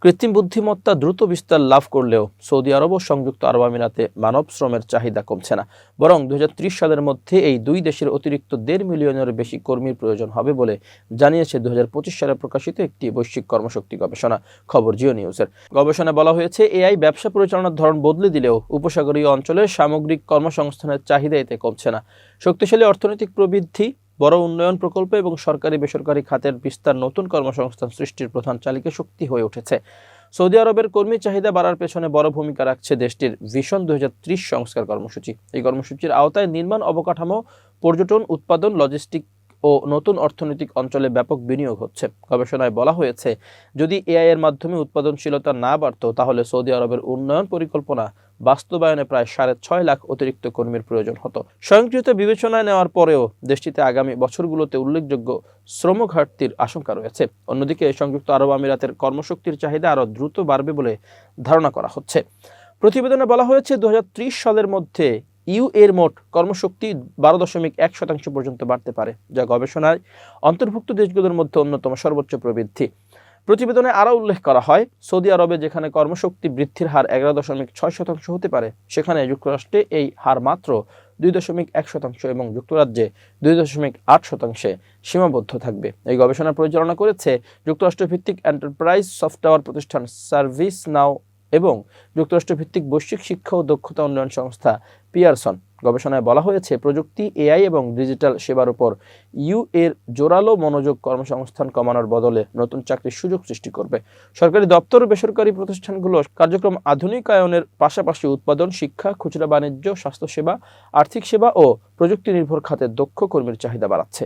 কৃত্রিম বুদ্ধিমত্তা দ্রুত বিস্তার লাভ করলেও সৌদি আরব ও সংযুক্ত আরব আমিরাতে মানব শ্রমের চাহিদা কমছে না, বরং 2030 সালের মধ্যে এই দুই দেশের অতিরিক্ত 1.5 মিলিয়নের বেশি কর্মীর প্রয়োজন হবে বলে জানিয়েছে 2025 সালে প্রকাশিত একটি বৈশ্বিক কর্মশক্তি গবেষণা। খবর জিও নিউজের। গবেষণায় বলা হয়েছে, এআই ব্যবসা পরিচালনার ধরন বদলে দিলেও উপসাগরীয় অঞ্চলে সামগ্রিক কর্মসংস্থানের চাহিদা এতে কমছে না। শক্তিশালী অর্থনৈতিক প্রবৃদ্ধি, বড় উন্নয়ন প্রকল্প এবং সরকারি বেসরকারি খাতের বিস্তার নতুন কর্মসংস্থান সৃষ্টির প্রধান চালিকা শক্তি হয়ে উঠেছে। সৌদি আরবের কর্মী চাহিদা বাড়ার পেছনে বড় ভূমিকা রাখছে দেশটির ভিশন 2030 সংস্কার কর্মসূচি। এই কর্মসূচির আওতায় নির্মাণ অবকাঠামো, পর্যটন, উৎপাদন, লজিস্টিক ও নতুন অর্থনৈতিক অঞ্চলে ব্যাপক বিনিয়োগ হচ্ছে। গবেষণায় বলা হয়েছে, যদি এআই এর মাধ্যমে উৎপাদনশীলতা না বাড়ত, তাহলে সৌদি আরবের উন্নয়ন পরিকল্পনা বাস্তবায়নে প্রায় 6.5 লাখ অতিরিক্ত কর্মীর প্রয়োজন হতো। স্বয়ংক্রিয়তা বিবেচনায় নেওয়ার পরেও দেশটিতে আগামী বছরগুলোতে উল্লেখযোগ্য শ্রম ঘাটতির আশঙ্কা রয়েছে। অন্যদিকে সংযুক্ত আরব আমিরাতের কর্মশক্তির চাহিদা আরও দ্রুত বাড়বে বলে ধারণা করা হচ্ছে। প্রতিবেদনে বলা হয়েছে, 2030 সালের মধ্যে ইউ এর মোট কর্মশক্তি 12.1% পর্যন্ত বাড়তে পারে, যা গবেষণায় অন্তর্ভুক্ত দেশগুলোর মধ্যে অন্যতম সর্বোচ্চ প্রবৃদ্ধি। প্রতিবেদনে আরও উল্লেখ করা হয়, সৌদি আরবে যেখানে কর্মশক্তি বৃদ্ধির হার 11.6% হতে পারে, সেখানে যুক্তরাষ্ট্রে এই হার মাত্র 2.1% এবং যুক্তরাজ্যে 2.8% সীমাবদ্ধ থাকবে। এই গবেষণা পরিচালনা করেছে যুক্তরাষ্ট্রভিত্তিক এন্টারপ্রাইজ সফটওয়্যার প্রতিষ্ঠান সার্ভিস নাও এবং যুক্তরাষ্ট্রভিত্তিক বৈশ্বিক শিক্ষা ও দক্ষতা উন্নয়ন সংস্থা পিয়ারসন। গবেষণায় বলা হয়েছে, প্রযুক্তি, এআই এবং ডিজিটাল সেবার উপর ইউ এর জোরালো মনোযোগ কর্মসংস্থান কমানোর বদলে নতুন চাকরির সুযোগ সৃষ্টি করবে। সরকারি দপ্তর ও বেসরকারি প্রতিষ্ঠানগুলো কার্যক্রম আধুনিকায়নের পাশাপাশি উৎপাদন, শিক্ষা, খুচরা বাণিজ্য, স্বাস্থ্যসেবা, আর্থিক সেবা ও প্রযুক্তি নির্ভর খাতে দক্ষ কর্মীর চাহিদা বাড়াচ্ছে।